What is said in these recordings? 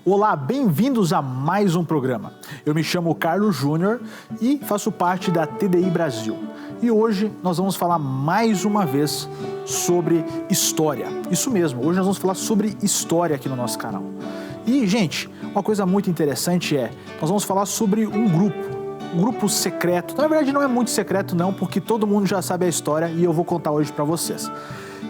Olá, bem-vindos a mais um programa. Eu me chamo Carlos Júnior e faço parte da TDI Brasil. E hoje nós vamos falar mais uma vez sobre história. Isso mesmo, hoje nós vamos falar sobre história aqui no nosso canal. E, gente, uma coisa muito interessante nós vamos falar sobre um grupo secreto. Na verdade não é muito secreto não, porque todo mundo já sabe a história e eu vou contar hoje para vocês.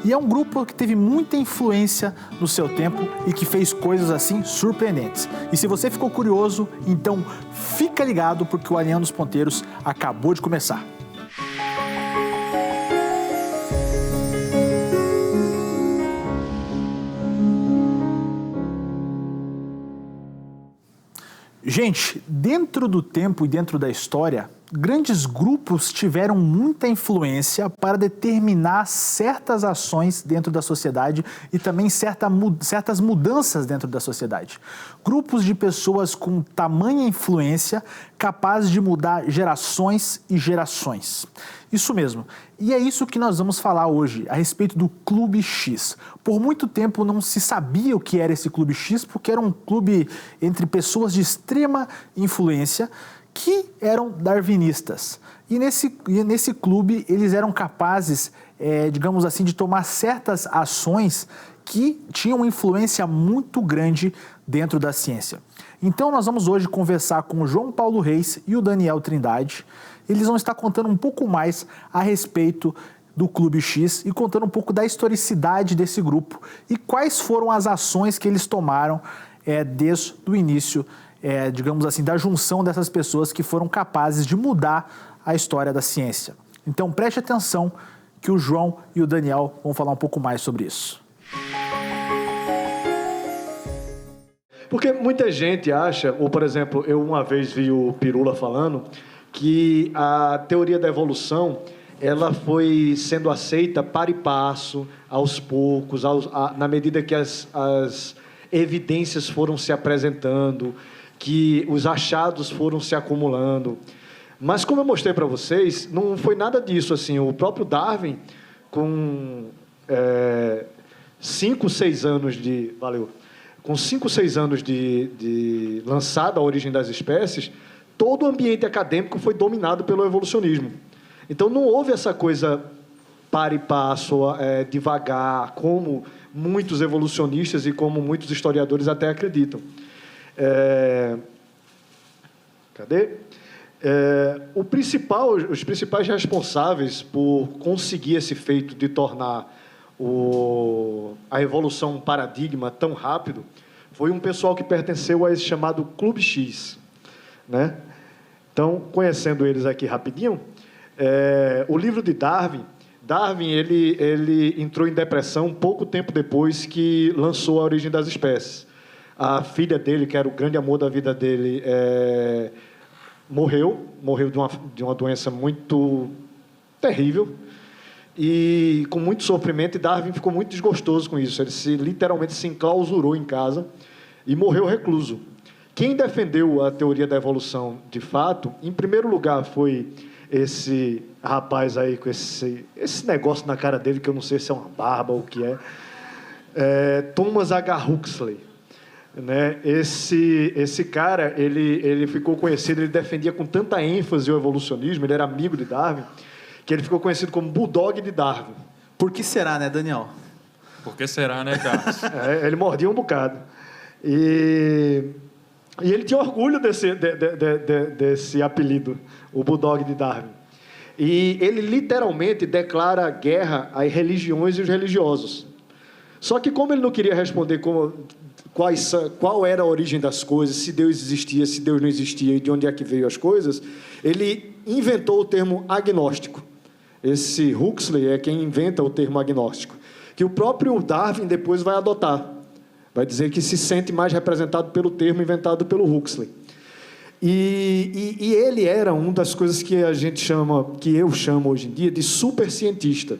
E é um grupo que teve muita influência no seu tempo e que fez coisas assim surpreendentes. E se você ficou curioso, então fica ligado porque o Alinhando dos Ponteiros acabou de começar. Gente, dentro do tempo e dentro da história, grandes grupos tiveram muita influência para determinar certas ações dentro da sociedade e também certas mudanças dentro da sociedade. Grupos de pessoas com tamanha influência capazes de mudar gerações e gerações. Isso mesmo. E é isso que nós vamos falar hoje, a respeito do Clube X. Por muito tempo não se sabia o que era esse Clube X, porque era um clube entre pessoas de extrema influência que eram darwinistas. E nesse clube eles eram capazes, digamos assim, de tomar certas ações que tinham uma influência muito grande dentro da ciência. Então nós vamos hoje conversar com o João Paulo Reis e o Daniel Trindade. Eles vão estar contando um pouco mais a respeito do Clube X e contando um pouco da historicidade desse grupo e quais foram as ações que eles tomaram desde o início, digamos assim, da junção dessas pessoas que foram capazes de mudar a história da ciência. Então preste atenção que o João e o Daniel vão falar um pouco mais sobre isso. Porque muita gente acha, ou por exemplo, eu uma vez vi o Pirula falando, que a teoria da evolução ela foi sendo aceita para e passo, aos poucos, na medida que as evidências foram se apresentando, que os achados foram se acumulando. Mas, como eu mostrei para vocês, não foi nada disso. Assim, o próprio Darwin, com 5, 6 anos de... Com 5, 6 anos de lançada a Origem das Espécies, todo o ambiente acadêmico foi dominado pelo evolucionismo. Então, não houve essa coisa para e passo, devagar, como muitos evolucionistas e como muitos historiadores até acreditam. Os principais responsáveis por conseguir esse feito de tornar a evolução um paradigma tão rápido foi um pessoal que pertenceu a esse chamado Clube X, né? Então, conhecendo eles aqui rapidinho, o livro de Darwin ele entrou em depressão pouco tempo depois que lançou A Origem das Espécies. A filha dele, que era o grande amor da vida dele, morreu de uma doença muito terrível e com muito sofrimento, e Darwin ficou muito desgostoso com isso. Ele literalmente se enclausurou em casa e morreu recluso. Quem defendeu a teoria da evolução, de fato, em primeiro lugar foi esse rapaz aí com esse negócio na cara dele, que eu não sei se é uma barba ou o que Thomas H. Huxley. Né? Esse cara, ele ficou conhecido, ele defendia com tanta ênfase o evolucionismo, ele era amigo de Darwin, que ele ficou conhecido como Bulldog de Darwin. Por que será, né, Daniel? Por que será, né, Carlos? Ele mordia um bocado. E ele tinha orgulho desse apelido, o Bulldog de Darwin. E ele literalmente declara guerra às religiões e os religiosos. Só que como ele não queria responder qual era a origem das coisas, se Deus existia, se Deus não existia e de onde é que veio as coisas, ele inventou o termo agnóstico. Esse Huxley é quem inventa o termo agnóstico, que o próprio Darwin depois vai adotar. Vai dizer que se sente mais representado pelo termo inventado pelo Huxley. E ele era uma das coisas que eu chamo hoje em dia de supercientista.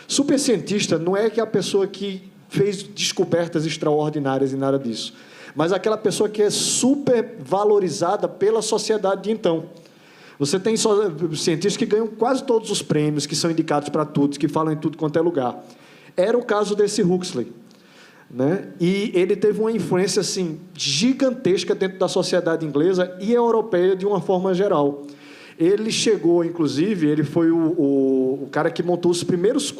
Supercientista não é que a pessoa que fez descobertas extraordinárias e nada disso, mas aquela pessoa que é super valorizada pela sociedade de então. Você tem cientistas que ganham quase todos os prêmios, que são indicados para tudo, que falam em tudo quanto é lugar. Era o caso desse Huxley. né? E ele teve uma influência assim, gigantesca dentro da sociedade inglesa e europeia de uma forma geral. Ele chegou, inclusive, ele foi o cara que montou os primeiros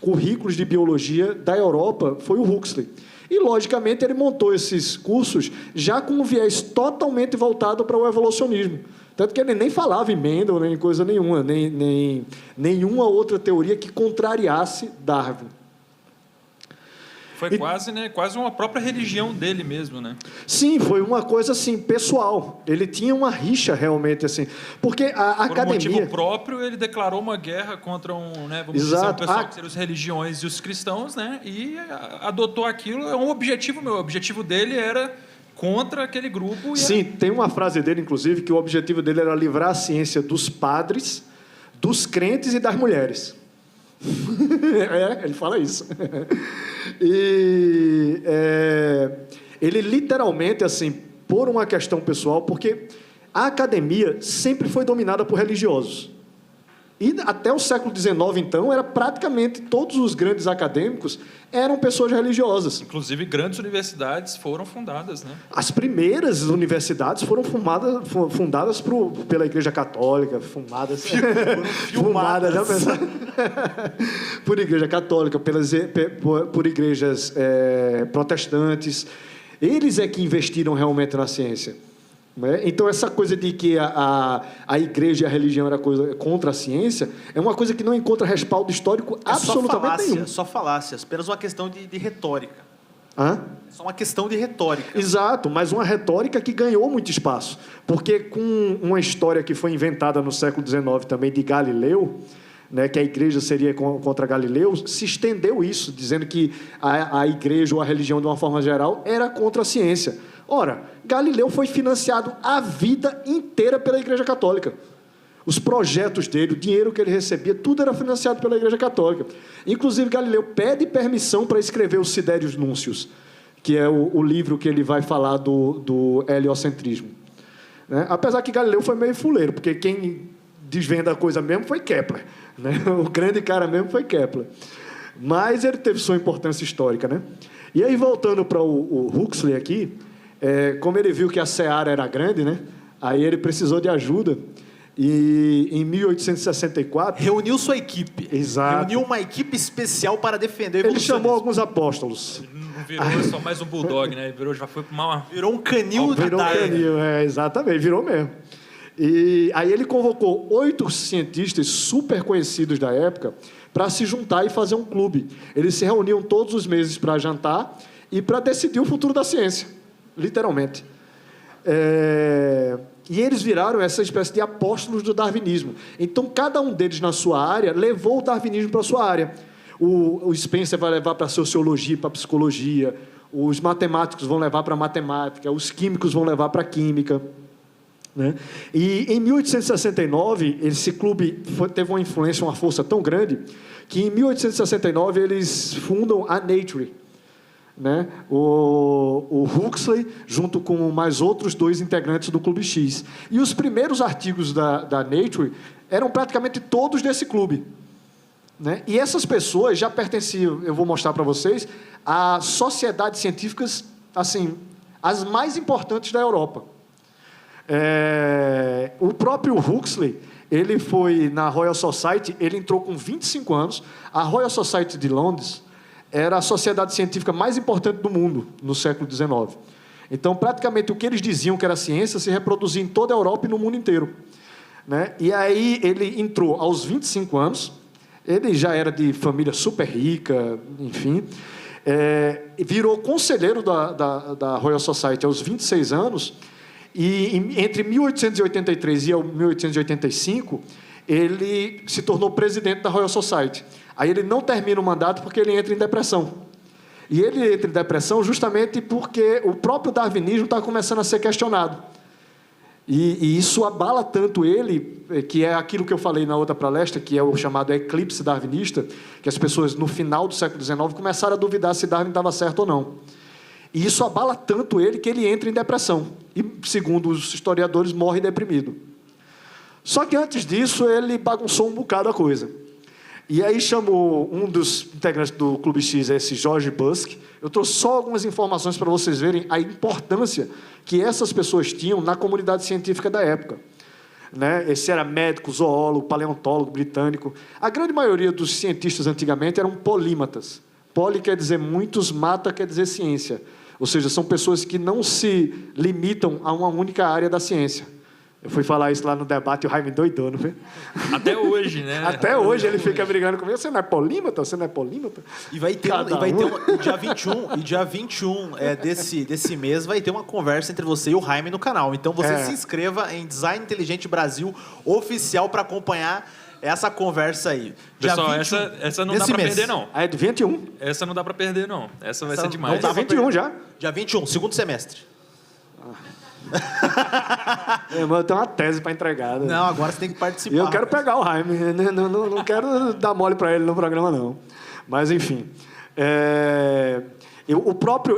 currículos de biologia da Europa, foi o Huxley. E, logicamente, ele montou esses cursos já com um viés totalmente voltado para o evolucionismo. Tanto que ele nem falava em Mendel, nem coisa nenhuma, nem nenhuma outra teoria que contrariasse Darwin. Foi quase uma própria religião dele mesmo, né? Sim, foi uma coisa assim, pessoal. Ele tinha uma rixa realmente assim. Porque a Por academia... um motivo próprio, ele declarou uma guerra contra vamos dizer, um pessoal que seriam as religiões e os cristãos, né? E adotou aquilo. É um objetivo meu. O objetivo dele era contra aquele grupo. Sim, tem uma frase dele, inclusive, que o objetivo dele era livrar a ciência dos padres, dos crentes e das mulheres. Ele fala isso. E ele literalmente, assim, por uma questão pessoal, porque a academia sempre foi dominada por religiosos. E até o século XIX, então, era praticamente todos os grandes acadêmicos eram pessoas religiosas. Inclusive, grandes universidades foram fundadas, né? As primeiras universidades foram fundadas pela Igreja Católica, filmadas já pensaram? Por Igreja Católica, por igrejas protestantes. Eles é que investiram realmente na ciência. Né? Então, essa coisa de que a igreja e a religião era coisa contra a ciência é uma coisa que não encontra respaldo histórico absolutamente nenhum. Só falácias, apenas uma questão de retórica. Hã? É só uma questão de retórica. Exato, mas uma retórica que ganhou muito espaço. Porque com uma história que foi inventada no século XIX também de Galileu, né, que a igreja seria contra Galileu, se estendeu isso, dizendo que a igreja ou a religião, de uma forma geral, era contra a ciência. Ora, Galileu foi financiado a vida inteira pela Igreja Católica. Os projetos dele, o dinheiro que ele recebia, tudo era financiado pela Igreja Católica. Inclusive, Galileu pede permissão para escrever os Sidérios Núncios, que é o livro que ele vai falar do heliocentrismo. Né? Apesar que Galileu foi meio fuleiro, porque quem desvenda a coisa mesmo foi Kepler. Né? O grande cara mesmo foi Kepler. Mas ele teve sua importância histórica. Né? E aí, voltando para o Huxley aqui, como ele viu que a seara era grande, né? Aí ele precisou de ajuda. E em 1864... Reuniu sua equipe. Exato. Reuniu uma equipe especial para defender o evolucionismo. Ele chamou alguns apóstolos. Não virou só mais um bulldog, né? Já foi para uma... Virou um canil da Virou um canil, exatamente. Virou mesmo. E aí ele convocou 8 cientistas super conhecidos da época para se juntar e fazer um clube. Eles se reuniam todos os meses para jantar e para decidir o futuro da ciência. Literalmente. E eles viraram essa espécie de apóstolos do darwinismo. Então, cada um deles, na sua área, levou o darwinismo para a sua área. O Spencer vai levar para a sociologia, para a psicologia. Os matemáticos vão levar para a matemática. Os químicos vão levar para a química. Né? E, em 1869, esse clube teve uma influência, uma força tão grande, que, em 1869, eles fundam a Nature. Né? O Huxley, junto com mais outros 2 integrantes do Clube X. E os primeiros artigos da Nature eram praticamente todos desse clube. Né? E essas pessoas já pertenciam, eu vou mostrar para vocês, a sociedades científicas, assim, as mais importantes da Europa. O próprio Huxley, ele foi na Royal Society, ele entrou com 25 anos. A Royal Society de Londres era a sociedade científica mais importante do mundo no século XIX. Então, praticamente, o que eles diziam que era ciência se reproduzia em toda a Europa e no mundo inteiro. Né? E aí ele entrou aos 25 anos, ele já era de família super rica, enfim, virou conselheiro da Royal Society aos 26 anos, e entre 1883 e 1885, ele se tornou presidente da Royal Society. Aí ele não termina o mandato porque ele entra em depressão. E ele entra em depressão justamente porque o próprio darwinismo está começando a ser questionado. E isso abala tanto ele, que é aquilo que eu falei na outra palestra, que é o chamado eclipse darwinista, que as pessoas, no final do século XIX, começaram a duvidar se Darwin estava certo ou não. E isso abala tanto ele que ele entra em depressão. E, segundo os historiadores, morre deprimido. Só que antes disso, ele bagunçou um bocado a coisa. E aí chamou um dos integrantes do Clube X, esse George Busk. Eu trouxe só algumas informações para vocês verem a importância que essas pessoas tinham na comunidade científica da época. Né? Esse era médico, zoólogo, paleontólogo britânico. A grande maioria dos cientistas antigamente eram polímatas. Poli quer dizer muitos, mata quer dizer ciência. Ou seja, são pessoas que não se limitam a uma única área da ciência. Eu fui falar isso lá no debate e o Jaime doidou, não foi? Até hoje, né? Até hoje ele fica brigando comigo. Você não é polímata? Você não é polímata? E vai ter, dia 21 desse mês vai ter uma conversa entre você e o Jaime no canal. Então você se inscreva em Design Inteligente Brasil Oficial para acompanhar essa conversa aí. Pessoal, essa não dá para perder, não. É de 21? Essa não dá para perder, não. Essa vai ser demais. Não dá 21 já? Dia 21, segundo semestre. Eu tenho uma tese para entregar. Né? Não, agora você tem que participar. E eu quero pegar o Jaime. Não quero dar mole para ele no programa, não. Mas, enfim.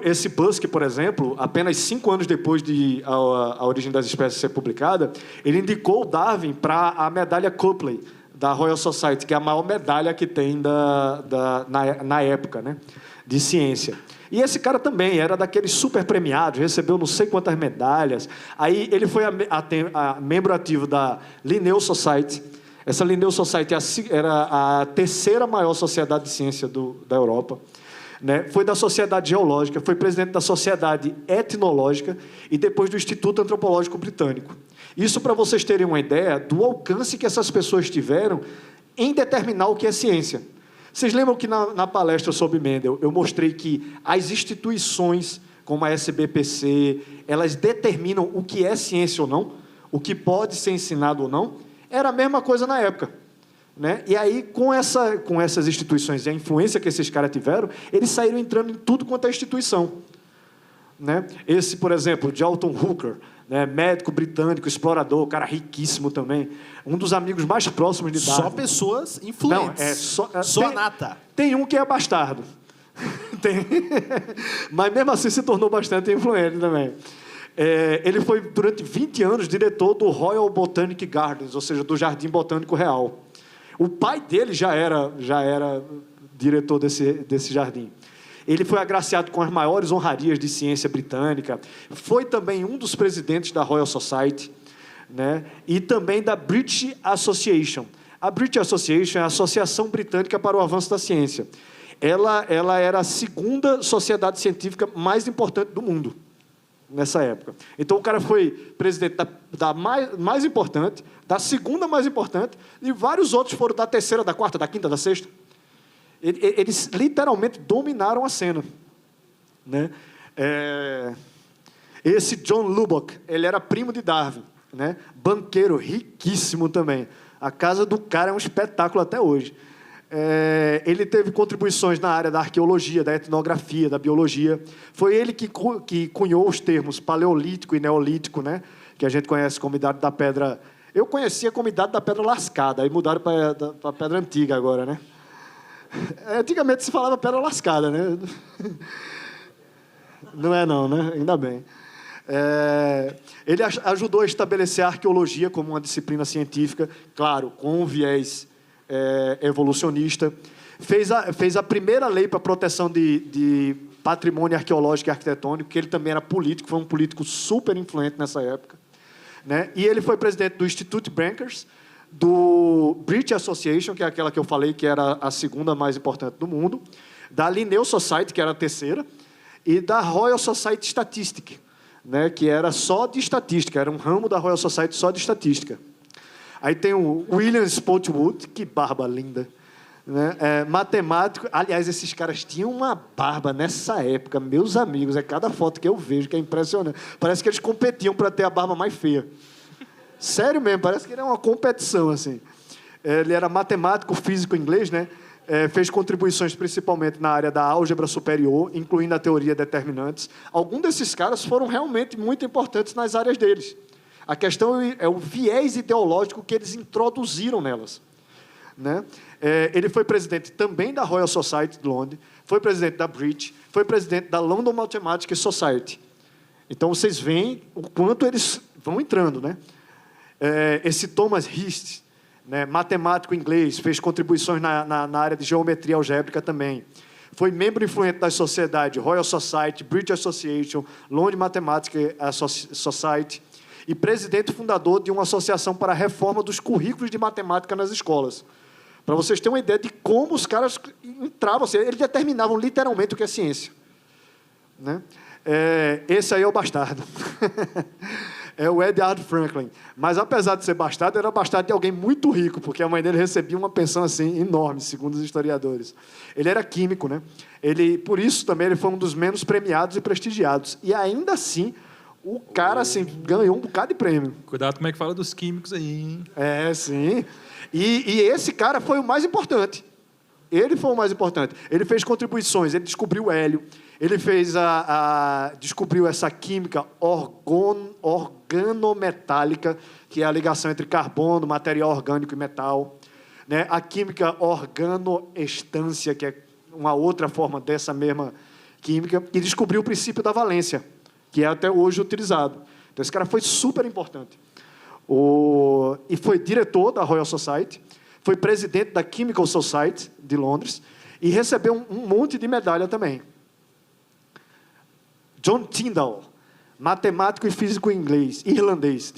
Esse Busk, por exemplo, apenas 5 anos depois de a Origem das Espécies ser publicada, ele indicou o Darwin para a medalha Copley, da Royal Society, que é a maior medalha que tem na época, né, de ciência. E esse cara também era daqueles super premiados, recebeu não sei quantas medalhas. Aí ele foi membro ativo da Linnaeus Society. Essa Linnaeus Society era a terceira maior sociedade de ciência da Europa. Né? Foi da Sociedade Geológica, foi presidente da Sociedade Etnológica e depois do Instituto Antropológico Britânico. Isso para vocês terem uma ideia do alcance que essas pessoas tiveram em determinar o que é ciência. Vocês lembram que na palestra sobre Mendel eu mostrei que as instituições como a SBPC, elas determinam o que é ciência ou não, o que pode ser ensinado ou não? Era a mesma coisa na época. Né? E aí, com essas instituições e a influência que esses caras tiveram, eles saíram entrando em tudo quanto é instituição. Né? Esse, por exemplo, Dalton Hooker, né? Médico britânico, explorador, cara riquíssimo também, um dos amigos mais próximos de Darwin. Só pessoas influentes. Só nata. Tem um que é bastardo. Mas mesmo assim se tornou bastante influente também. Ele foi, durante 20 anos, diretor do Royal Botanic Gardens, ou seja, do Jardim Botânico Real. O pai dele já era diretor desse jardim. Ele foi agraciado com as maiores honrarias de ciência britânica. Foi também um dos presidentes da Royal Society, né? E também da British Association. A British Association é a Associação Britânica para o Avanço da Ciência. Ela era a segunda sociedade científica mais importante do mundo nessa época. Então, o cara foi presidente da mais importante, da segunda mais importante, e vários outros foram da terceira, da quarta, da quinta, da sexta. Eles literalmente dominaram a cena. Né? Esse John Lubbock, ele era primo de Darwin, né? Banqueiro, riquíssimo também. A casa do cara é um espetáculo até hoje. Ele teve contribuições na área da arqueologia, da etnografia, da biologia. Foi ele que cunhou os termos paleolítico e neolítico, né? Que a gente conhece como Idade da Pedra. Eu conhecia como Idade da Pedra Lascada, aí mudaram para a Pedra Antiga agora, né? Antigamente se falava Pedra Lascada, né? Não é não, né? Ainda bem. Ele ajudou a estabelecer a arqueologia como uma disciplina científica, claro, com um viés evolucionista. Fez a primeira lei para a proteção de patrimônio arqueológico e arquitetônico, que ele também era político, foi um político super influente nessa época. Né? E ele foi presidente do Institute Bankers, do British Association, que é aquela que eu falei que era a segunda mais importante do mundo, da Linnaeus Society, que era a terceira, e da Royal Society Statistic, né? Que era só de estatística, era um ramo da Royal Society só de estatística. Aí tem o William Spotswood, que barba linda, né? Matemático. Aliás, esses caras tinham uma barba nessa época, meus amigos, cada foto que eu vejo que é impressionante. Parece que eles competiam para ter a barba mais feia. Sério mesmo, parece que era uma competição, assim. Ele era matemático, físico inglês, né? Fez contribuições principalmente na área da álgebra superior, incluindo a teoria de determinantes. Alguns desses caras foram realmente muito importantes nas áreas deles. A questão é o viés ideológico que eles introduziram nelas. Né? Ele foi presidente também da Royal Society de Londres, foi presidente da British, foi presidente da London Mathematical Society. Então, vocês veem o quanto eles vão entrando. Né? Esse Thomas Hist, né? Matemático inglês, fez contribuições na área de geometria algébrica também. Foi membro influente das sociedades Royal Society, British Association, London Mathematical Society e presidente fundador de uma associação para a reforma dos currículos de matemática nas escolas. Para vocês terem uma ideia de como os caras entravam, assim, eles determinavam literalmente o que é ciência. Né? Esse aí é o bastardo. É o Edward Franklin. Mas, apesar de ser bastardo, era bastardo de alguém muito rico, porque a mãe dele recebia uma pensão assim, enorme, segundo os historiadores. Ele era químico, né? Por isso, também, ele foi um dos menos premiados e prestigiados. E, ainda assim, o cara assim, ganhou um bocado de prêmio. Cuidado como é que fala dos químicos aí, hein? Sim. E esse cara foi o mais importante. Ele foi o mais importante. Ele fez contribuições, ele descobriu o hélio, ele fez descobriu essa química organometálica, que é a ligação entre carbono, material orgânico e metal. Né? A química organoestância, que é uma outra forma dessa mesma química, e descobriu o princípio da valência, que é até hoje utilizado. Então, esse cara foi super importante. E foi diretor da Royal Society, foi presidente da Chemical Society de Londres e recebeu um monte de medalha também. John Tyndall, matemático e físico irlandês,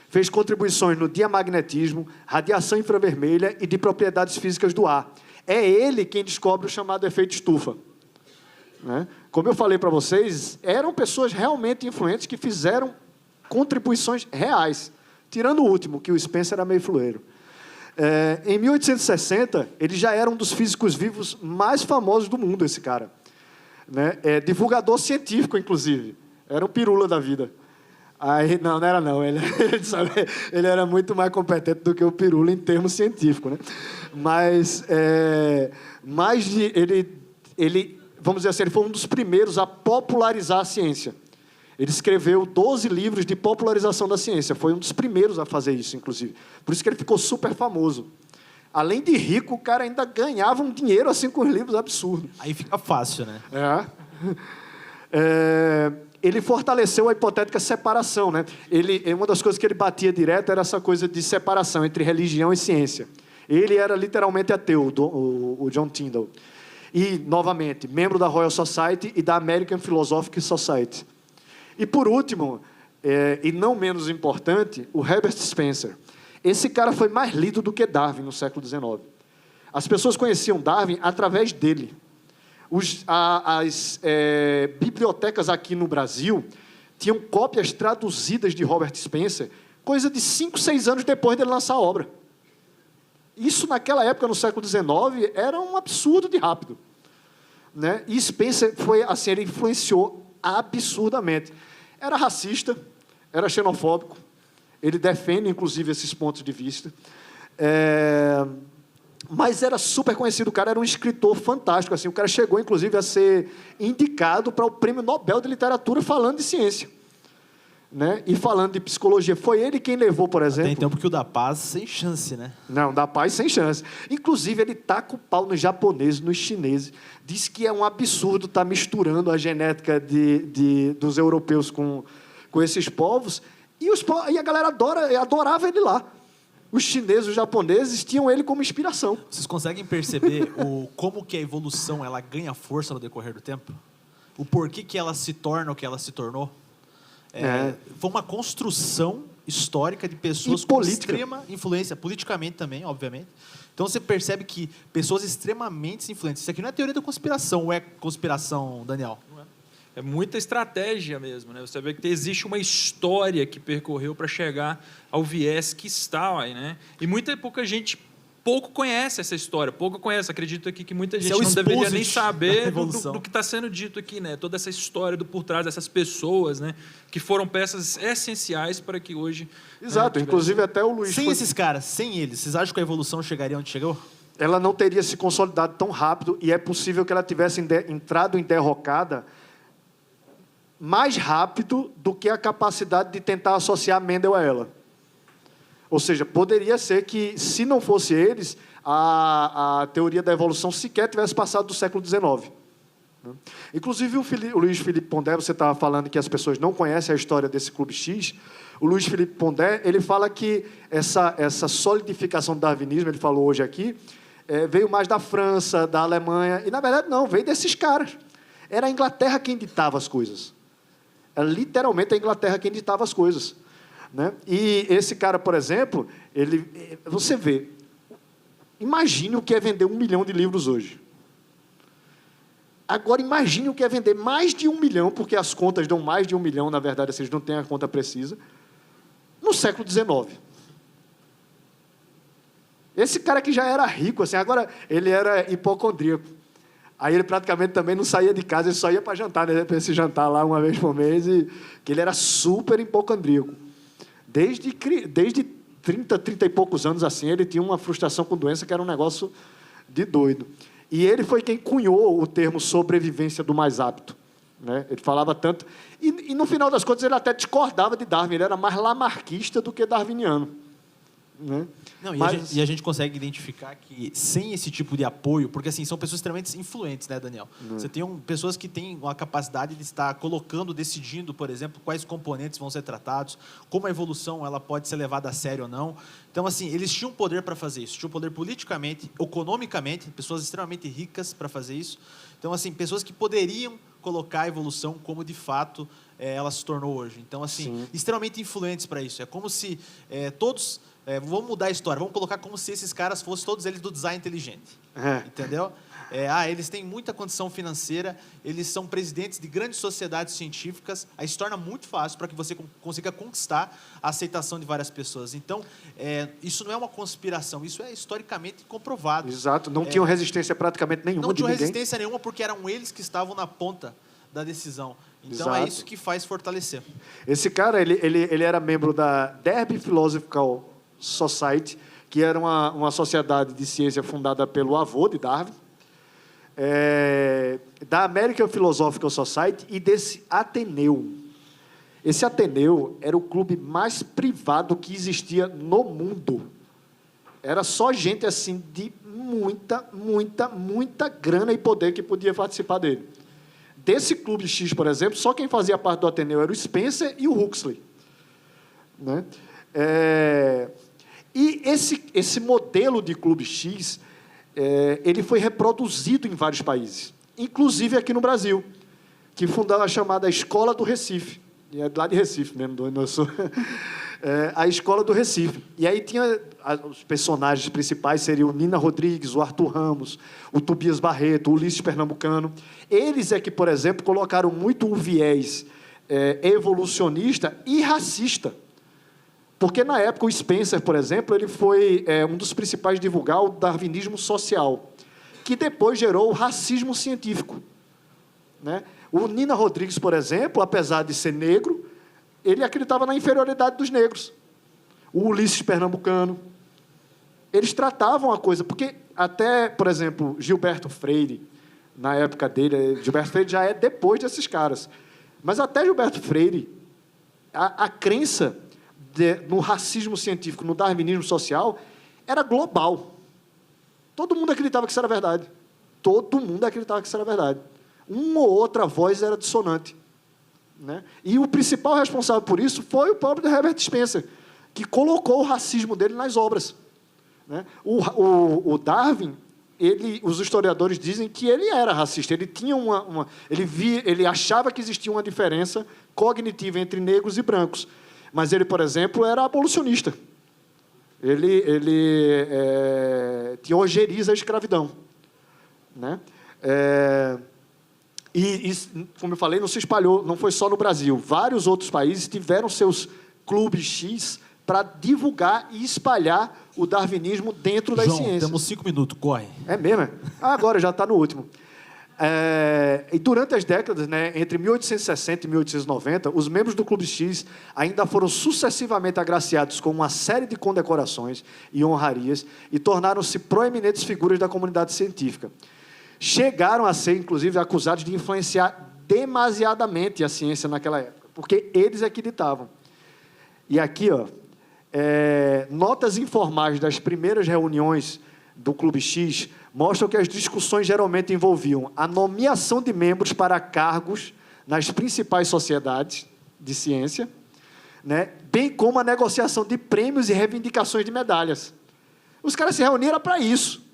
fez contribuições no diamagnetismo, radiação infravermelha e de propriedades físicas do ar. É ele quem descobre o chamado efeito estufa. Né? Como eu falei para vocês, eram pessoas realmente influentes que fizeram contribuições reais, tirando o último, que o Spencer era meio fuleiro. Em 1860, ele já era um dos físicos vivos mais famosos do mundo, esse cara. Né? Divulgador científico, inclusive. Era um pirula da vida. Não era não. Ele era muito mais competente do que o pirula em termos científicos. Né? Mas vamos dizer assim, ele foi um dos primeiros a popularizar a ciência. Ele escreveu 12 livros de popularização da ciência. Foi um dos primeiros a fazer isso, inclusive. Por isso que ele ficou super famoso. Além de rico, o cara ainda ganhava um dinheiro assim com os livros absurdos. Aí fica fácil, né? Ele fortaleceu a hipotética separação. Né? Uma das coisas que ele batia direto era essa coisa de separação entre religião e ciência. Ele era literalmente ateu, o John Tyndall. E, novamente, membro da Royal Society e da American Philosophical Society. E, por último, e não menos importante, o Herbert Spencer. Esse cara foi mais lido do que Darwin no século XIX. As pessoas conheciam Darwin através dele. As bibliotecas aqui no Brasil tinham cópias traduzidas de Herbert Spencer, coisa de 5, 6 anos depois dele lançar a obra. Isso, naquela época, no século XIX, era um absurdo de rápido. Né? E Spencer ele influenciou absurdamente. Era racista, era xenofóbico, ele defende, inclusive, esses pontos de vista, mas era super conhecido, o cara era um escritor fantástico, assim, o cara chegou, inclusive, a ser indicado para o Prêmio Nobel de Literatura falando de ciência. Né? E falando de psicologia, foi ele quem levou, por exemplo... Até então, porque o da Paz, sem chance, né? Não, da Paz, sem chance. Inclusive, ele taca o pau nos japoneses, nos chineses. Diz que é um absurdo estar misturando a genética dos europeus com esses povos. E a galera adorava ele lá. Os chineses, os japoneses, tinham ele como inspiração. Vocês conseguem perceber como que a evolução ela ganha força no decorrer do tempo? O porquê que ela se torna o que ela se tornou? Foi uma construção histórica de pessoas com extrema influência, politicamente também, obviamente. Então, você percebe que pessoas extremamente influentes... Isso aqui não é teoria da conspiração, ou é conspiração, Daniel? Não é? É muita estratégia mesmo, né? Você vê que existe uma história que percorreu para chegar ao viés que está aí, né? E pouca gente pouco conhece essa história, acredito aqui que muita gente não deveria nem saber do que está sendo dito aqui, né? Toda essa história por trás dessas pessoas, né? Que foram peças essenciais para que hoje... Exato, inclusive até o Luiz... Esses caras, sem eles, vocês acham que a evolução chegaria onde chegou? Ela não teria se consolidado tão rápido e é possível que ela tivesse entrado em derrocada mais rápido do que a capacidade de tentar associar Mendel a ela. Ou seja, poderia ser que, se não fosse eles, a teoria da evolução sequer tivesse passado do século XIX. Inclusive, o Luiz Felipe Pondé, você estava falando que as pessoas não conhecem a história desse Clube X. O Luiz Felipe Pondé, ele fala que essa solidificação do darwinismo, ele falou hoje aqui, veio mais da França, da Alemanha, e, na verdade, não, veio desses caras. Era a Inglaterra quem ditava as coisas. Era literalmente a Inglaterra quem ditava as coisas. Né? E esse cara, por exemplo, você vê, imagine o que é vender 1 milhão de livros hoje. Agora, imagine o que é vender mais de 1 milhão, porque as contas dão mais de 1 milhão, na verdade, vocês não têm a conta precisa, no século XIX. Esse cara que já era rico, assim, agora ele era hipocondríaco. Aí ele praticamente também não saía de casa, ele só ia para jantar, né? Para esse jantar lá uma vez por mês, e que ele era super hipocondríaco. Desde 30 e poucos anos, assim, ele tinha uma frustração com doença que era um negócio de doido. E ele foi quem cunhou o termo sobrevivência do mais apto. Né? Ele falava tanto... E, no final das contas, ele até discordava de Darwin. Ele era mais lamarquista do que darwiniano. Né? Não, e a gente consegue identificar que sem esse tipo de apoio, porque assim, são pessoas extremamente influentes, né, Daniel? Você tem pessoas que têm a capacidade de estar colocando, decidindo, por exemplo, quais componentes vão ser tratados, como a evolução ela pode ser levada a sério ou não. Então, assim, eles tinham poder para fazer isso, tinham poder politicamente, economicamente, pessoas extremamente ricas para fazer isso. Então, assim, pessoas que poderiam colocar a evolução como, de fato, ela se tornou hoje. Então, assim, sim, extremamente influentes para isso. É como se todos... vamos mudar a história, vamos colocar como se esses caras fossem todos eles do design inteligente. Entendeu? Eles têm muita condição financeira, eles são presidentes de grandes sociedades científicas, aí se torna muito fácil para que você consiga conquistar a aceitação de várias pessoas. Então, isso não é uma conspiração, isso é historicamente comprovado. Exato, não tinham resistência praticamente nenhuma. Não tinham resistência nenhuma porque eram eles que estavam na ponta da decisão. Então, exato, é isso que faz fortalecer. Esse cara, ele era membro da Derby Philosophical Society, que era uma sociedade de ciência fundada pelo avô de Darwin, da American Philosophical Society e desse Ateneu. Esse Ateneu era o clube mais privado que existia no mundo. Era só gente assim de muita grana e poder que podia participar dele. Desse Clube X, por exemplo, só quem fazia parte do Ateneu era o Spencer e o Huxley. Né? E esse modelo de Clube X, ele foi reproduzido em vários países, inclusive aqui no Brasil, que fundou a chamada Escola do Recife. E é lá de Recife mesmo, do onde eu sou. A Escola do Recife. E aí tinha os personagens principais, seriam Nina Rodrigues, o Arthur Ramos, o Tobias Barreto, o Ulisses Pernambucano. Eles é que, por exemplo, colocaram muito o viés evolucionista e racista. Porque, na época, o Spencer, por exemplo, ele foi um dos principais divulgar o darwinismo social, que depois gerou o racismo científico. Né? O Nina Rodrigues, por exemplo, apesar de ser negro, ele acreditava na inferioridade dos negros. O Ulisses Pernambucano. Eles tratavam a coisa, porque até, por exemplo, Gilberto Freire, na época dele, Gilberto Freire já é depois desses caras, mas até Gilberto Freire, a crença no racismo científico, no darwinismo social, era global. Todo mundo acreditava que isso era verdade. Todo mundo acreditava que isso era verdade. Uma ou outra voz era dissonante. Né? E o principal responsável por isso foi o próprio Herbert Spencer, que colocou o racismo dele nas obras. Né? O Darwin, os historiadores dizem que ele era racista. Ele tinha ele achava que existia uma diferença cognitiva entre negros e brancos. Mas ele, por exemplo, era abolicionista. Ele ojeriza a escravidão. Né? E, como eu falei, não se espalhou, não foi só no Brasil. Vários outros países tiveram seus clubes X para divulgar e espalhar o darwinismo dentro das ciências. Temos 5 minutos, corre. É mesmo? Agora, já está no último. E durante as décadas, né, entre 1860 e 1890, os membros do Clube X ainda foram sucessivamente agraciados com uma série de condecorações e honrarias e tornaram-se proeminentes figuras da comunidade científica. Chegaram a ser, inclusive, acusados de influenciar demasiadamente a ciência naquela época, porque eles acreditavam. E aqui, notas informais das primeiras reuniões do Clube X mostram que as discussões geralmente envolviam a nomeação de membros para cargos nas principais sociedades de ciência, né, bem como a negociação de prêmios e reivindicações de medalhas. Os caras se reuniram para isso.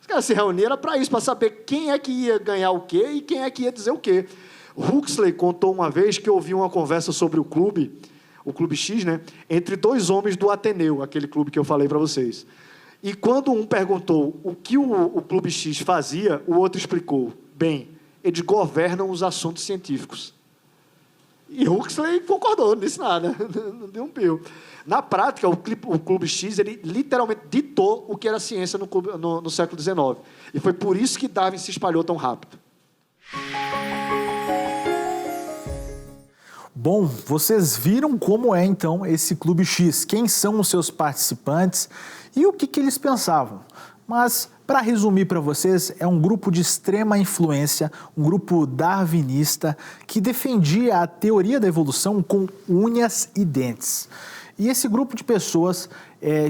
Os caras se reuniram para isso, para saber quem é que ia ganhar o quê e quem é que ia dizer o quê. Huxley contou uma vez que ouviu uma conversa sobre o Clube X, né, entre dois homens do Ateneu, aquele clube que eu falei para vocês. E quando um perguntou o que o Clube X fazia, o outro explicou: bem, eles governam os assuntos científicos. E Huxley concordou, não disse nada, não deu um pio. Na prática, o Clube X ele literalmente ditou o que era ciência no século XIX. E foi por isso que Darwin se espalhou tão rápido. Bom, vocês viram como é então esse Clube X, quem são os seus participantes e o que eles pensavam. Mas, para resumir para vocês, é um grupo de extrema influência, um grupo darwinista que defendia a teoria da evolução com unhas e dentes. E esse grupo de pessoas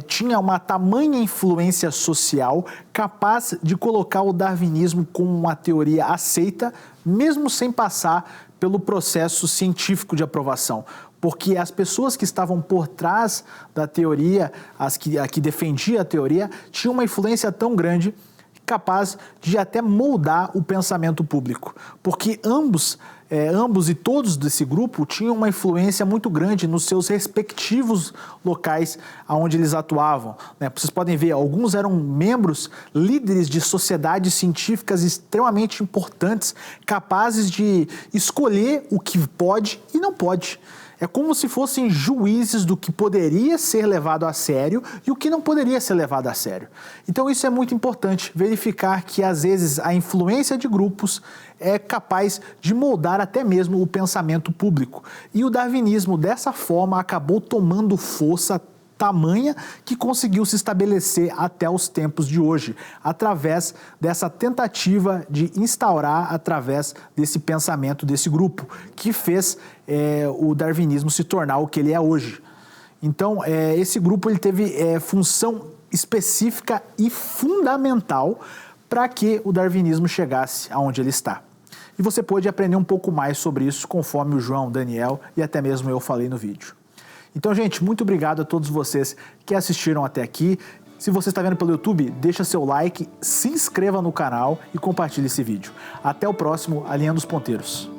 tinha uma tamanha influência social capaz de colocar o darwinismo como uma teoria aceita, mesmo sem passar pelo processo científico de aprovação. Porque as pessoas que estavam por trás da teoria, as que defendiam a teoria, tinham uma influência tão grande, capaz de até moldar o pensamento público. Porque ambos e todos desse grupo tinham uma influência muito grande nos seus respectivos locais onde eles atuavam, né? Vocês podem ver, alguns eram membros, líderes de sociedades científicas extremamente importantes, capazes de escolher o que pode e não pode. É como se fossem juízes do que poderia ser levado a sério e o que não poderia ser levado a sério. Então isso é muito importante, verificar que às vezes a influência de grupos é capaz de moldar até mesmo o pensamento público. E o darwinismo dessa forma acabou tomando força tamanha que conseguiu se estabelecer até os tempos de hoje, através dessa tentativa de instaurar, através desse pensamento desse grupo, que fez o darwinismo se tornar o que ele é hoje. Então, esse grupo ele teve função específica e fundamental para que o darwinismo chegasse aonde ele está. E você pode aprender um pouco mais sobre isso conforme o João, Daniel e até mesmo eu falei no vídeo. Então, gente, muito obrigado a todos vocês que assistiram até aqui. Se você está vendo pelo YouTube, deixa seu like, se inscreva no canal e compartilhe esse vídeo. Até o próximo Alinhando os Ponteiros.